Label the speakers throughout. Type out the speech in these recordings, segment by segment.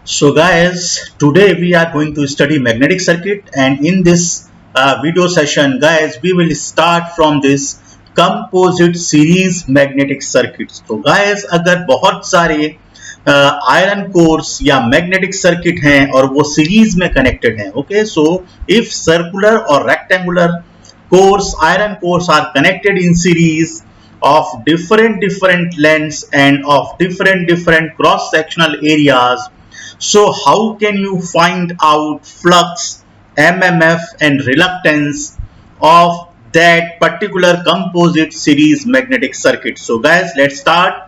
Speaker 1: So guys, today we are going to study magnetic circuit, and in this video session guys, we will start from this composite series magnetic circuits. तो guys, अगर बहुत सारे iron course या magnetic circuit हैं और वो series में connected हैं, ओके, सो इफ सर्कुलर और rectangular course iron cores are connected in series of different lengths and of different cross sectional areas. So how can you find out flux, mmf and reluctance of that particular composite series magnetic circuit? So guys, let's start.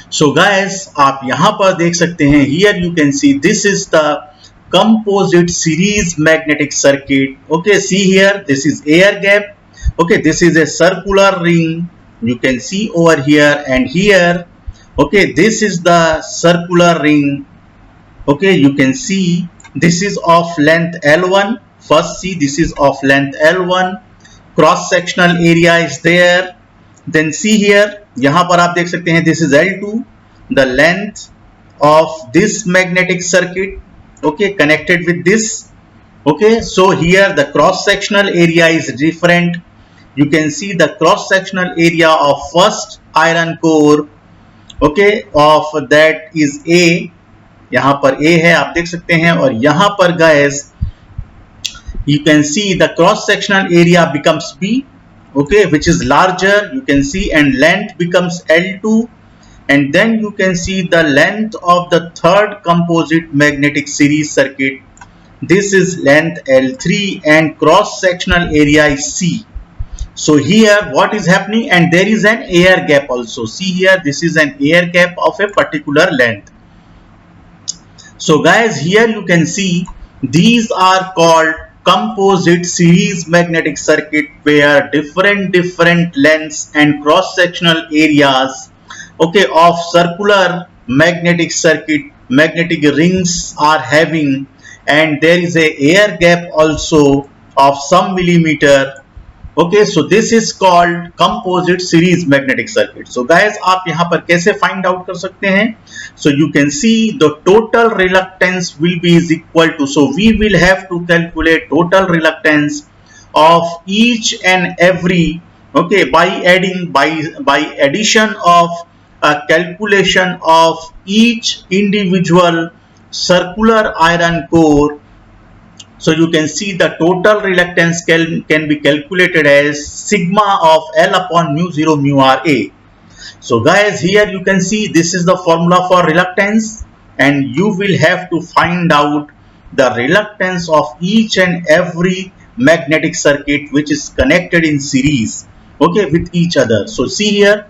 Speaker 1: So guys, आप यहाँ पर देख सकते हैं, here you can see this is the composite series magnetic circuit. Okay, see here, this is air gap. Okay, this is a circular ring. You can see over here and here. Okay, this is the circular ring. Okay, you can see this is of length L1. First see, this is of length L1. Cross sectional area is there. Then see here, यहाँ पर आप देख सकते हैं, this is L2, the length of this magnetic circuit, okay, connected with this. Okay, so here the cross sectional area is different. You can see the cross sectional area of first iron core, okay, of that is A. यहाँ पर A है, आप देख सकते हैं, और यहाँ पर guys you can see the cross sectional area becomes B, okay, which is larger, you can see, and length becomes L2, and then you can see the length of the third composite magnetic series circuit. This is length L3 and cross sectional area is C. So here what is happening, and there is an air gap also. See here, this is an air gap of a particular length. So guys, here you can see these are called composite series magnetic circuit, where different lengths and cross sectional areas, okay, of circular magnetic circuit, magnetic rings are having, and there is a air gap also of some millimeter. Okay, so this is called composite series magnetic circuit. So guys, आप यहाँ पर कैसे find out कर सकते हैं? So you can see the total reluctance will be is equal to, so we will have to calculate total reluctance of each and every, okay, by adding by addition of a calculation of each individual circular iron core. So you can see the total reluctance can be calculated as sigma of L upon mu 0 mu r A. So guys, here you can see this is the formula for reluctance, and you will have to find out the reluctance of each and every magnetic circuit which is connected in series, okay, with each other. So see here,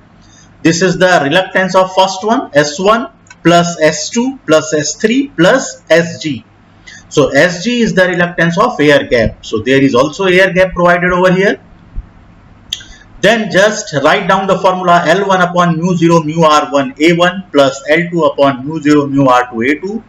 Speaker 1: this is the reluctance of first one, S1 plus S2 plus S3 plus SG. So Sg is the reluctance of air gap. So there is also air gap provided over here. Then just write down the formula L1 upon mu 0 mu r1 A1 plus L2 upon mu 0 mu r2 A2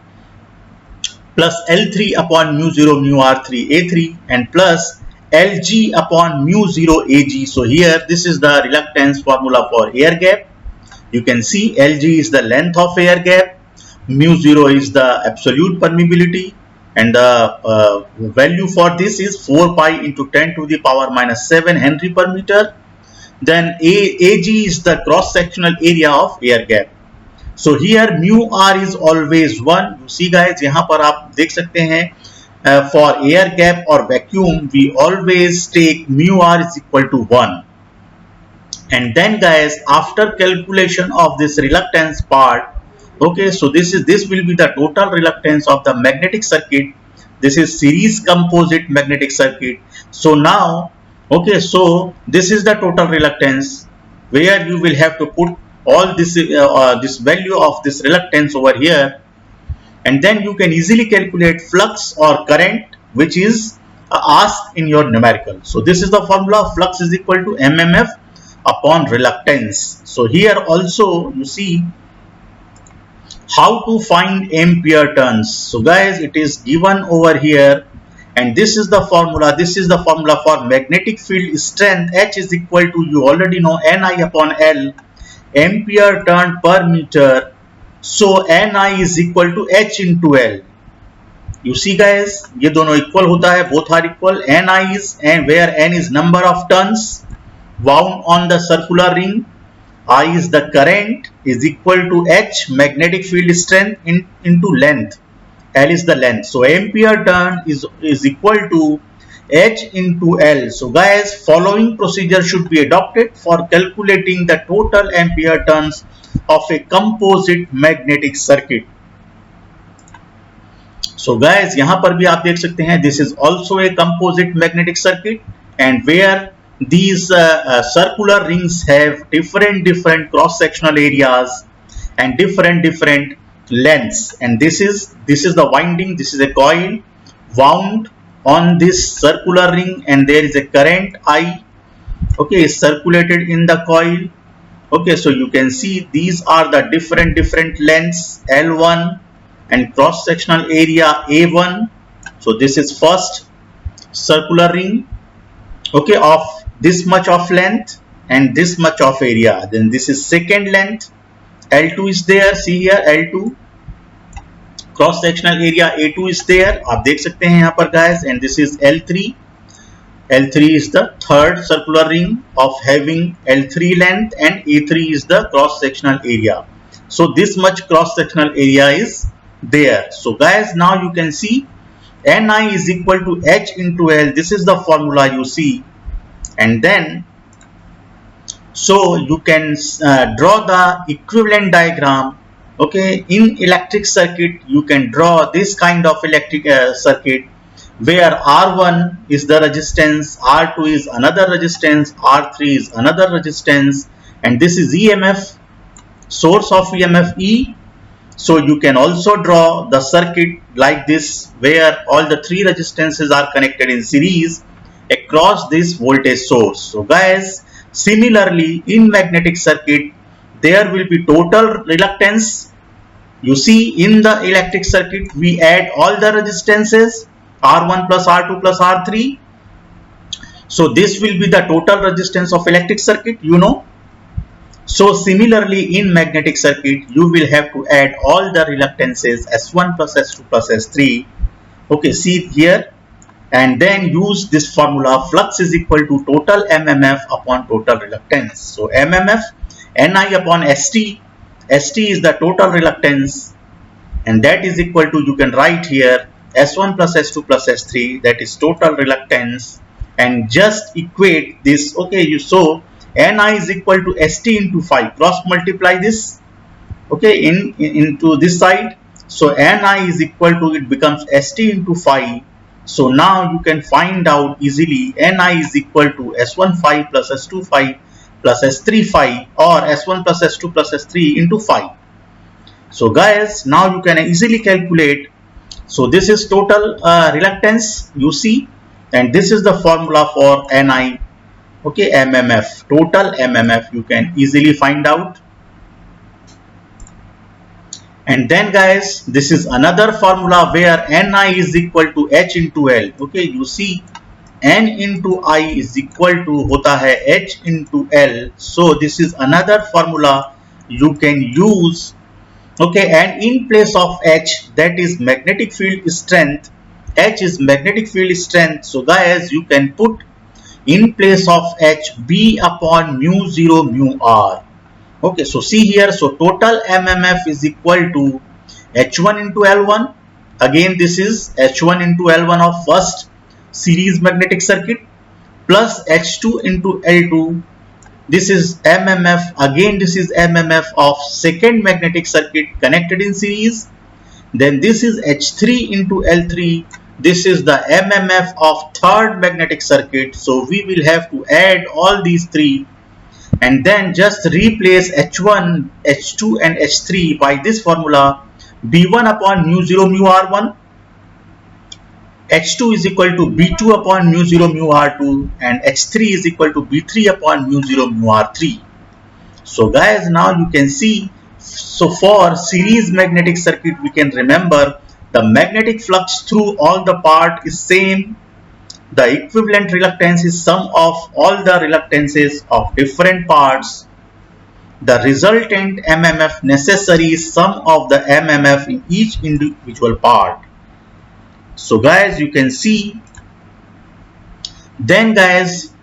Speaker 1: plus L3 upon mu 0 mu r3 A3 and plus Lg upon mu 0 Ag. So here this is the reluctance formula for air gap. You can see Lg is the length of air gap, mu 0 is the absolute permeability, and the value for this is 4 pi into 10 to the power minus 7 Henry per meter. Then Ag is the cross sectional area of air gap. So here mu r is always 1. You see guys, यहाँ पर आप देख सकते हैं, for air gap or vacuum we always take mu r is equal to 1. And then guys, after calculation of this reluctance part, okay, so this will be the total reluctance of the magnetic circuit. This is series composite magnetic circuit. So now, okay, so this is the total reluctance, where you will have to put all this this value of this reluctance over here, and then you can easily calculate flux or current, which is asked in your numerical. So this is the formula, flux is equal to mmf upon reluctance. So here also you see how to find ampere turns. So guys, it is given over here And this is the formula. This is the formula for magnetic field strength. H is equal to, you already know, Ni upon L, ampere turn per meter. So Ni is equal to H into L. You see guys, ये दोनों equal होता है, both are equal. Ni is, and where N is number of turns wound on the circular ring, I is the current, is equal to H, magnetic field strength, into length. L is the length. So ampere turn is equal to H into L. So guys, following procedure should be adopted for calculating the total ampere turns of a composite magnetic circuit. So guys, यहाँ पर भी आप देख सकते हैं, this is also a composite magnetic circuit, and where these circular rings have different cross sectional areas and different lengths, and this is the winding. This is a coil wound on this circular ring, and there is a current I, okay, is circulated in the coil. Okay, so you can see these are the different lengths, L1, and cross sectional area A1. So this is first circular ring, okay, of this much of length and this much of area. Then this is second length, L2 is there. See here, L2, cross sectional area A2 is there, आप देख सकते हैं यहाँ पर guys. And this is L3. L3 is the third circular ring of having L3 length, and A3 is the cross sectional area. So this much cross sectional area is there. So guys, now you can see Ni is equal to H into L. This is the formula you see. And then so you can draw the equivalent diagram. Okay, in electric circuit you can draw this kind of electric circuit where R1 is the resistance, R2 is another resistance, R3 is another resistance, and this is EMF, source of EMF E. So you can also draw the circuit like this, where all the three resistances are connected in series across this voltage source. So guys, similarly in magnetic circuit there will be total reluctance. You see, in the electric circuit we add all the resistances, R1 plus R2 plus R3. So this will be the total resistance of electric circuit, you know. So similarly in magnetic circuit you will have to add all the reluctances, S1 plus S2 plus S3. Okay, see here, and then use this formula, flux is equal to total MMF upon total reluctance. So MMF, Ni upon ST, ST is the total reluctance, and that is equal to, you can write here, S1 plus S2 plus S3, that is total reluctance, and just equate this. Okay, you so Ni is equal to ST into phi, cross multiply this, okay, into this side. So Ni is equal to, it becomes ST into phi. So now you can find out easily Ni is equal to S1 phi plus S2 phi plus S3 phi, or S1 plus S2 plus S3 into phi. So guys, now you can easily calculate. So this is total reluctance, you see, and this is the formula for Ni. Okay, MMF, total MMF, you can easily find out. And then guys, this is another formula where Ni is equal to H into L. Okay, you see, N into I is equal to hota hai H into L. So this is another formula you can use. Okay, and in place of H, that is magnetic field strength, H is magnetic field strength. So guys, you can put in place of H B upon mu 0 mu R. Okay, so see here, so total MMF is equal to H1 into L1. Again, this is H1 into L1 of first series magnetic circuit plus H2 into L2. This is MMF. Again, this is MMF of second magnetic circuit connected in series. Then this is H3 into L3. This is the MMF of third magnetic circuit. So we will have to add all these three and then just replace H1, H2 and H3 by this formula, B1 upon mu 0 mu R1, H2 is equal to B2 upon mu 0 mu R2, and H3 is equal to B3 upon mu 0 mu R3. So guys, now you can see, so for series magnetic circuit we can remember The magnetic flux through all the part is same. The equivalent reluctance is sum of all the reluctances of different parts. The resultant MMF necessary is sum of the MMF in each individual part. So guys, you can see, then guys,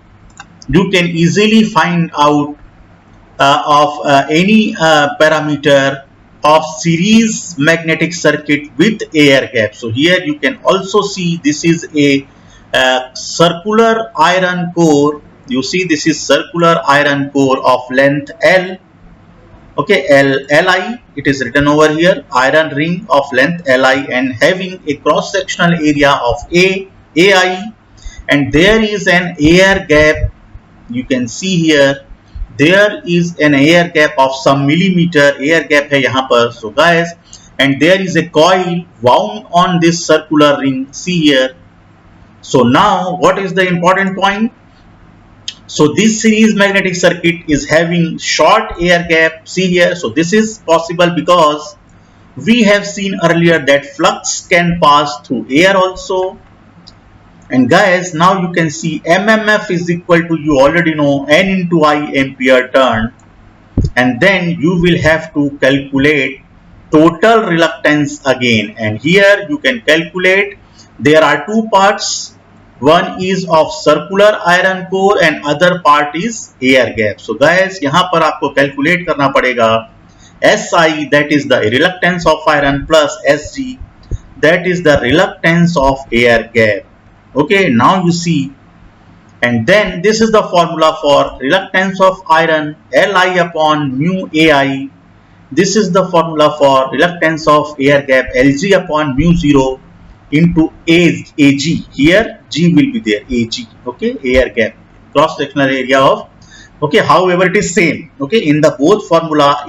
Speaker 1: you can easily find out of any parameter of series magnetic circuit with air gap. So here you can also see this is a circular iron core. You see this is circular iron core of length L. Okay, Li, it is written over here, iron ring of length Li and having a cross sectional area of Ai, and there is an air gap. You can see here there is an air gap of some millimeter air gap hai yahan par. So guys, and there is a coil wound on this circular ring, see here. So now what is the important point? So this series magnetic circuit is having short air gap, see here. So this is possible because we have seen earlier that flux can pass through air also. And guys, now you can see MMF is equal to, you already know, N into I ampere turn, and then you will have to calculate total reluctance again. And here you can calculate, there are two parts, one is of circular iron core and other part is air gap. So guys, यहाँ पर आपको calculate करना पड़ेगा SI, that is the reluctance of iron, plus SG, that is the reluctance of air gap. Okay, now you see, and then this is the formula for reluctance of iron, Li upon mu Ai. This is the formula for reluctance of air gap, Lg upon mu 0 into Ag. Here G will be there, Ag. Okay, air gap, cross sectional area of, okay, however it is same. Okay, in the both formula,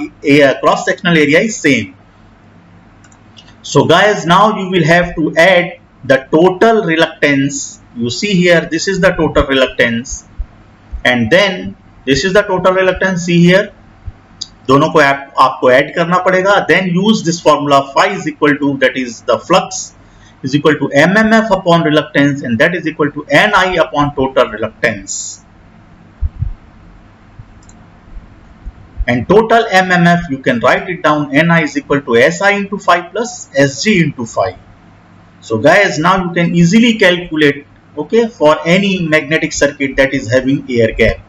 Speaker 1: cross sectional area is same. So guys, now you will have to add the total reluctance. You see here, this is the total reluctance, and then this is the total reluctance. See here, दोनों को आपको add करना पड़ेगा. Then use this formula, phi is equal to, that is the flux is equal to MMF upon reluctance, and that is equal to Ni upon total reluctance. And total MMF, you can write it down, Ni is equal to Si into phi plus Sg into phi. So guys, now you can easily calculate, okay, for any magnetic circuit that is having air gap.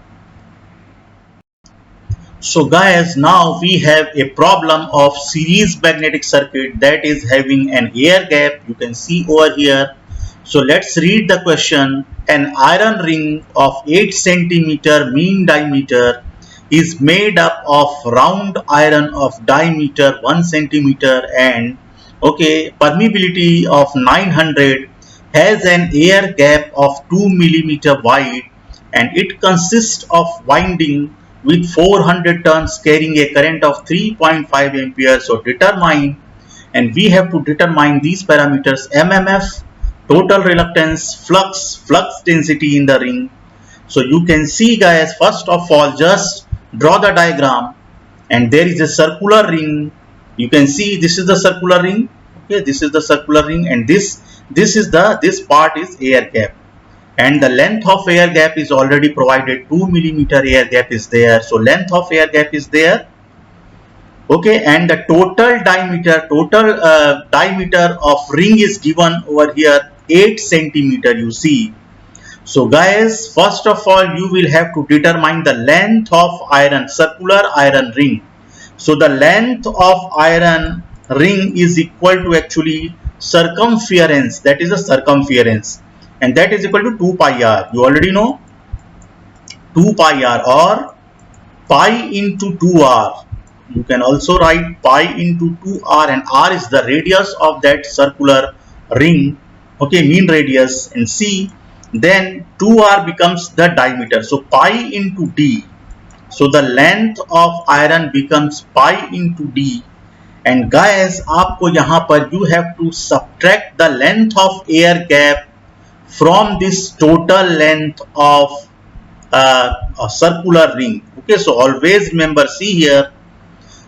Speaker 1: So guys, now we have a problem of series magnetic circuit that is having an air gap. You can see over here. So let's read the question. An iron ring of 8 cm mean diameter is made up of round iron of diameter 1 cm and, okay, permeability of 900, has an air gap of 2 mm wide, and it consists of winding with 400 turns carrying a current of 3.5 ampere. So determine, and we have to determine these parameters: MMF, total reluctance, flux density in the ring. So you can see guys, first of all, just draw the diagram, and there is a circular ring. You can see this is the circular ring. Okay, this is the circular ring, and this part is air gap, and the length of air gap is already provided, 2 mm air gap is there. So length of air gap is there. Okay, and the total diameter of ring is given over here, 8 cm. You see. So guys, first of all, you will have to determine the length of iron, circular iron ring. So the length of iron ring is equal to actually circumference, that is the circumference, and that is equal to 2 pi r. You already know 2 pi r, or pi into 2r. You can also write pi into 2r, and r is the radius of that circular ring. Okay, mean radius, and c, then 2r becomes the diameter. So pi into d. So the length of iron becomes pi into d. And guys, आपको यहाँ पर you have to subtract the length of air gap from this total length of a circular ring. Okay, so always remember, see here.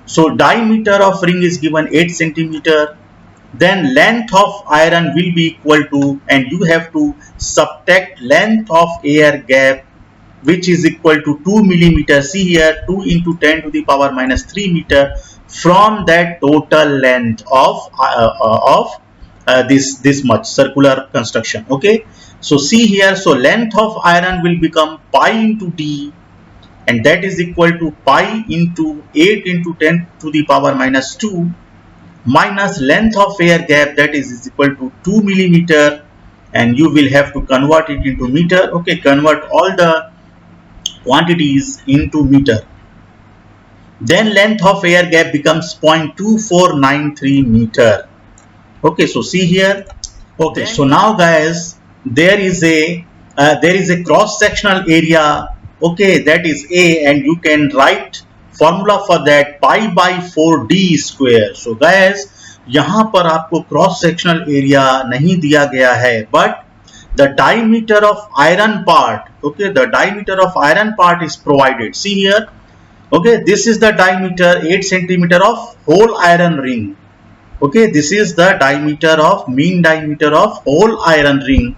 Speaker 1: So diameter of ring is given 8 cm. then length of iron will be equal to, and you have to subtract length of air gap, which is equal to 2 millimeter. See here, 2 into 10 to the power minus 3 meter from that total length of this much circular construction. Okay, so see here, so length of iron will become pi into d, and that is equal to pi into 8 into 10 to the power minus 2 minus length of air gap, that is equal to 2 millimeter, and you will have to convert it into meter. Okay, convert all the quantities into meter. Then length of air gap becomes 0.2493 meter. Okay, so see here. Okay, so now guys, there is a cross sectional area. Okay, that is A, and you can write formula for that, pi by 4d square. So guys, यहाँ पर आपको cross sectional area नहीं दिया गया है, but the diameter of iron part, okay, the diameter of iron part is provided. See here, okay, this is the diameter 8 centimeter of whole iron ring. Okay, this is the diameter of mean diameter of whole iron ring,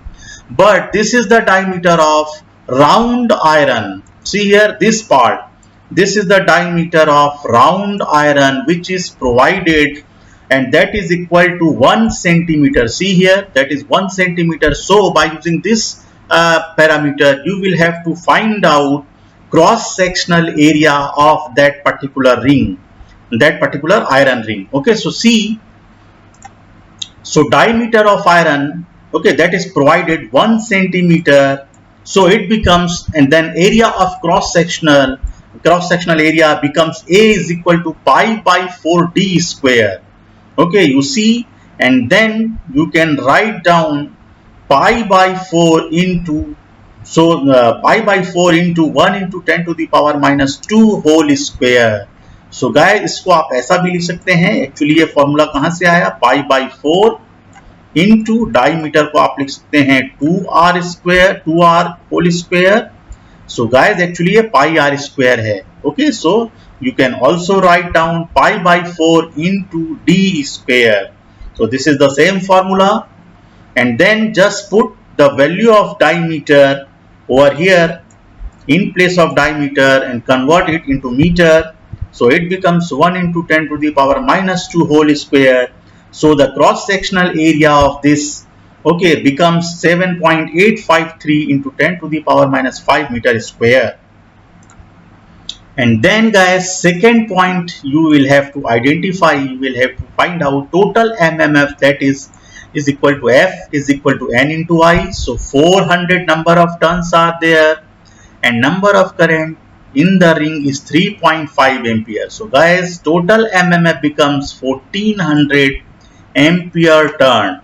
Speaker 1: but this is the diameter of round iron. See here, this part, this is the diameter of round iron which is provided, and that is equal to 1 centimeter. See here, that is 1 centimeter. So by using this parameter, you will have to find out cross sectional area of that particular ring, that particular iron ring. Okay, so see, so diameter of iron, okay, that is provided 1 centimeter. So it becomes, and then area of cross sectional area becomes A is equal to pi by 4d square. Okay, you see, and then you can write down pi by 4 into, so pi by 4 into 1 into 10 to the power minus 2 whole square. So guys, इसको आप ऐसा भी लिख सकते हैं. Actually ये formula कहाँ से आया, पाई बाई 4 इंटू डायमीटर को आप लिख सकते हैं 2r square, 2r whole square. So guys, actually ये पाई r स्क्वायर है. Okay, so you can also write down pi by 4 into d square. So this is the same formula, and then just put the value of diameter over here in place of diameter and convert it into meter. So it becomes 1 into 10 to the power minus 2 whole square. So the cross sectional area of this, okay, becomes 7.853 into 10 to the power minus 5 meter square. And then guys, second point you will have to identify, you will have to find out total MMF, that is equal to F is equal to N into I. So 400 number of turns are there, and number of current in the ring is 3.5 ampere. So guys, total MMF becomes 1400 ampere turn.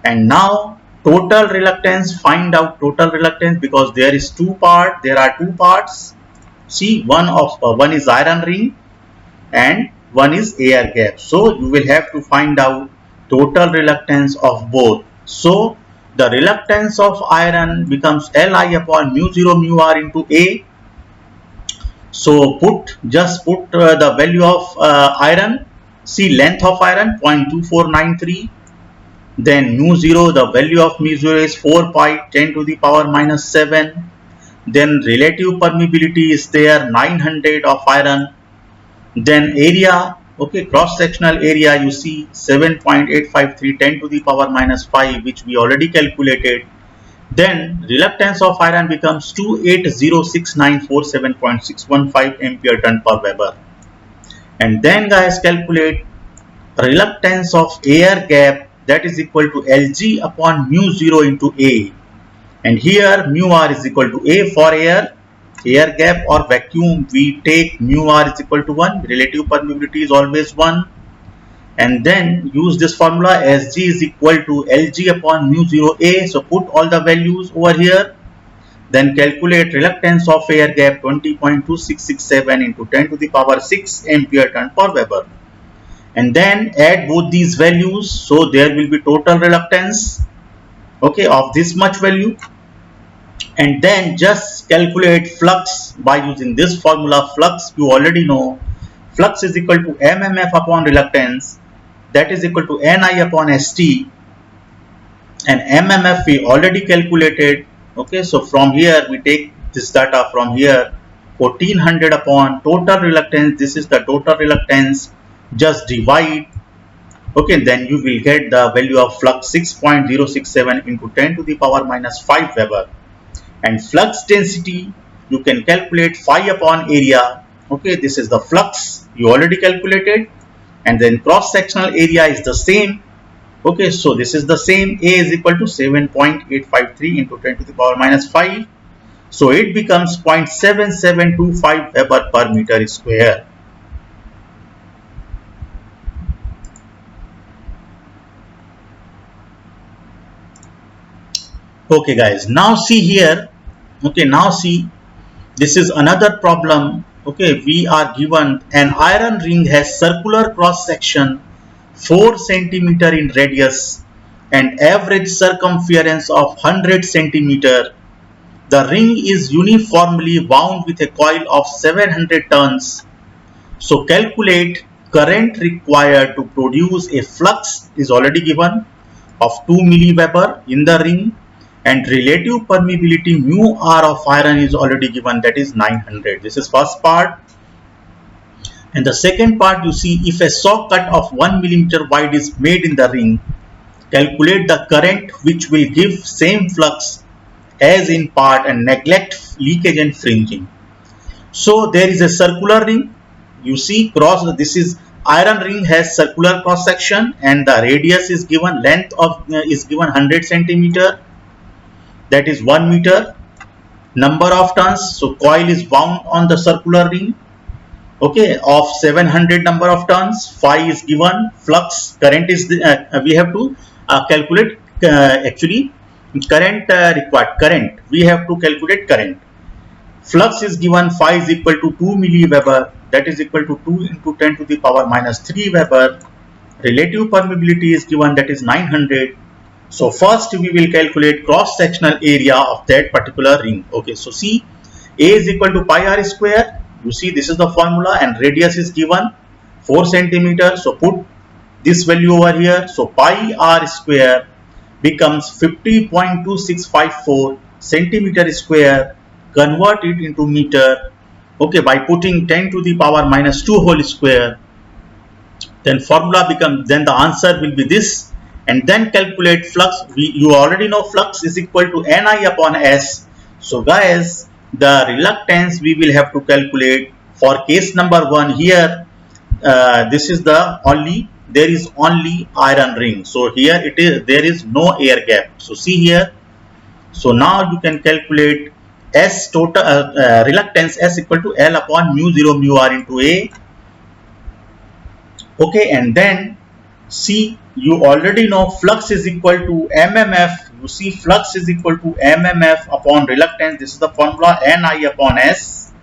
Speaker 1: And now total reluctance, find out total reluctance, because there is there are two parts. See, one is iron ring and one is air gap. So you will have to find out total reluctance of both. So the reluctance of iron becomes Li upon mu 0 mu r into A. So just put the value of iron. See, length of iron 0.2493. Then mu 0, the value of mu 0 is 4 pi 10 to the power minus 7. Then relative permeability is there, 900 of iron. Then area, okay, cross sectional area, you see 7.853 10 to the power minus 5, which we already calculated. Then reluctance of iron becomes 2806947.615 ampere turn per Weber. And then guys, calculate reluctance of air gap, that is equal to Lg upon mu 0 into A. And here mu r is equal to A for air gap or vacuum, we take mu r is equal to 1, relative permeability is always 1. And then use this formula, Sg is equal to Lg upon mu 0 A. So put all the values over here. Then calculate reluctance of air gap 20.2667 into 10 to the power 6 ampere turn per Weber. And then add both these values. So there will be total reluctance, okay, of this much value. And then just calculate flux by using this formula. Flux you already know, flux is equal to MMF upon reluctance. that is equal to Ni upon St, and MMF we already calculated. Okay, so from here we take this data from here, 1400 upon total reluctance. This is the total reluctance. Just divide. Okay, then you will get the value of flux 6.067 into 10 to the power minus 5 Weber. And flux density you can calculate phi upon area. Okay, this is the flux you already calculated, and then cross sectional area is the same. Okay, so this is the same. A is equal to 7.853 into 10 to the power minus 5. So it becomes 0.7725 Weber per meter square. Okay guys, now see here. Okay, now see, this is another problem. Okay, we are given an iron ring has circular cross section 4 centimeter in radius and average circumference of 100 centimeter. The ring is uniformly wound with a coil of 700 turns. So calculate current required to produce a flux is already given of 2 milliweber in the ring, and relative permeability mu r of iron is already given, that is 900. This is first part. And the second part, you see, if a saw cut of 1 millimeter wide is made in the ring, calculate the current which will give same flux as in part and neglect leakage and fringing. So there is a circular ring. You see cross, this is iron ring has circular cross section, and the radius is given, length of is given 100 centimeter, that is 1 meter. Number of turns, so coil is wound on the circular ring, okay, of 700 number of turns. Phi is given, flux, current is we have to calculate actually current required current, we have to calculate current. Flux is given, phi is equal to 2 milliweber, that is equal to 2 into 10 to the power minus 3 Weber. Relative permeability is given, that is 900. So first we will calculate cross sectional area of that particular ring. Okay, so see, A is equal to pi r square. You see, this is the formula, and radius is given 4 centimeter. So put this value over here. So pi r square becomes 50.2654 centimeter square. Convert it into meter. Okay, by putting 10 to the power minus 2 whole square. Then formula becomes, then the answer will be this. And then calculate flux. You already know flux is equal to Ni upon S. So guys, the reluctance we will have to calculate for case number 1 here. This is the only, there is only iron ring. So here it is, there is no air gap. So see here. So now you can calculate S total reluctance S equal to L upon mu 0 mu r into A. Okay, and then see, you already know flux is equal to MMF. You see, flux is equal to MMF upon reluctance. This is the formula, Ni upon S.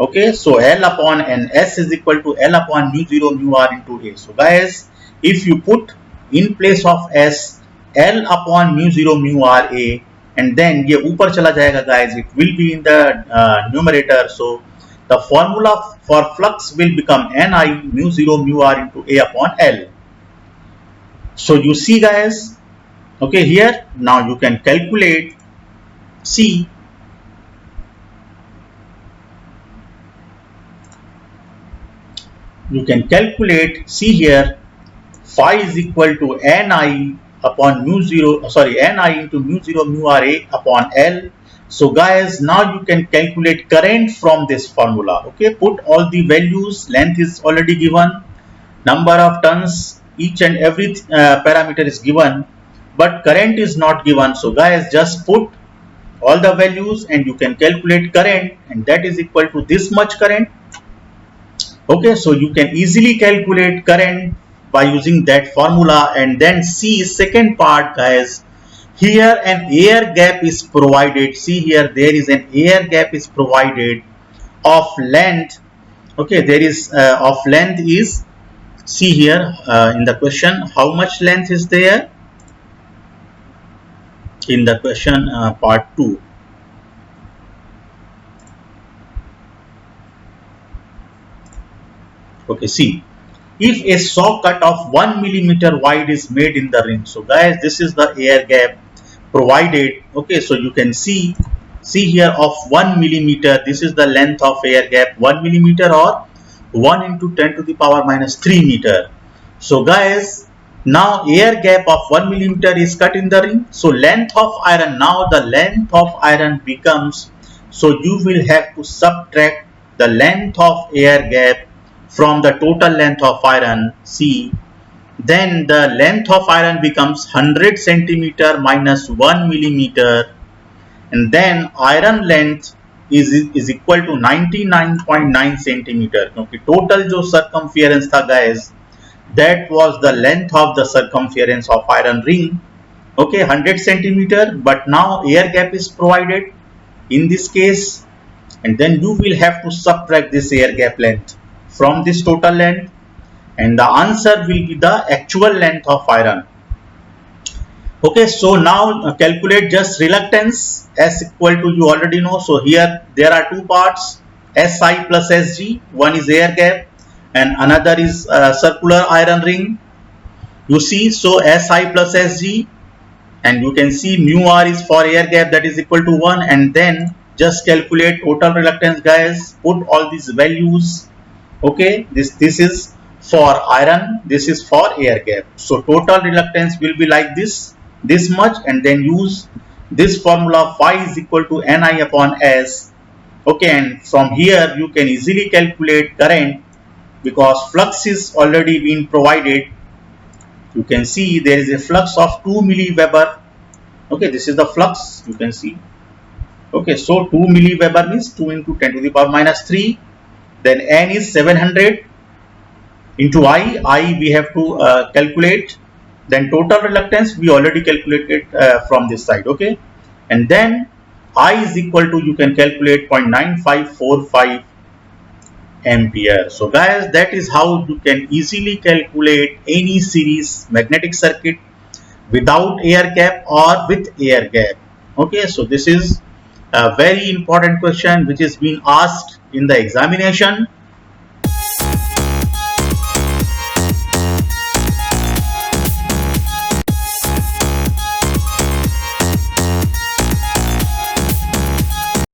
Speaker 1: Okay, so L upon N, S is equal to L upon mu 0 mu r into A. So guys, if you put in place of S L upon mu 0 mu r A, and then ये ऊपर चला जाएगा guys, it will be in the numerator. So the formula for flux will become Ni mu 0 mu r into A upon L. So you see guys, okay, here now you can calculate. See, you can calculate, see here, phi is equal to Ni upon mu 0, Ni into mu 0 mu r A upon L. So guys, now you can calculate current from this formula. Okay, put all the values, length is already given, number of turns, each and every parameter is given, but current is not given. So guys, just put all the values and you can calculate current, and that is equal to this much current. Okay, so you can easily calculate current by using that formula. And then see second part guys, here an air gap is provided. See here, there is an air gap is provided of length. Okay, there is of length is, see here in the question, how much length is there in the question part 2. Okay, see, if a saw cut of 1 millimeter wide is made in the ring. So guys, this is the air gap provided. Okay, so you can see here of 1 millimeter, this is the length of air gap, 1 millimeter or 1 into 10 to the power minus 3 meter. So guys, now air gap of 1 millimeter is cut in the ring. So length of iron, now the length of iron becomes, so you will have to subtract the length of air gap from the total length of iron, C. Then the length of iron becomes 100 centimeter minus 1 millimeter, and then iron length is equal to 99.9 centimeter. Okay, total जो circumference था guys, that was the length of the circumference of iron ring. Okay, 100 centimeter, but now air gap is provided in this case, and then you will have to subtract this air gap length from this total length, and the answer will be the actual length of iron. Okay, so now calculate just reluctance. S equal to, you already know. So here there are two parts, Si plus Sg. One is air gap and another is circular iron ring. You see, so Si plus Sg, and you can see mu r is for air gap, that is equal to 1, and then just calculate total reluctance guys. Put all these values. Okay, this is for iron, this is for air gap. So total reluctance will be like this much, and then use this formula, phi is equal to Ni upon S. Okay, and from here you can easily calculate current because flux is already been provided. You can see there is a flux of 2 milliweber. Okay, this is the flux, you can see. Okay, so 2 milliweber means 2 into 10 to the power minus 3. Then N is 700 into I we have to calculate. Then total reluctance we already calculated from this side. Okay, and then I is equal to, you can calculate 0.9545 ampere. So guys, that is how you can easily calculate any series magnetic circuit without air gap or with air gap. Okay, so this is a very important question which is being asked in the examination.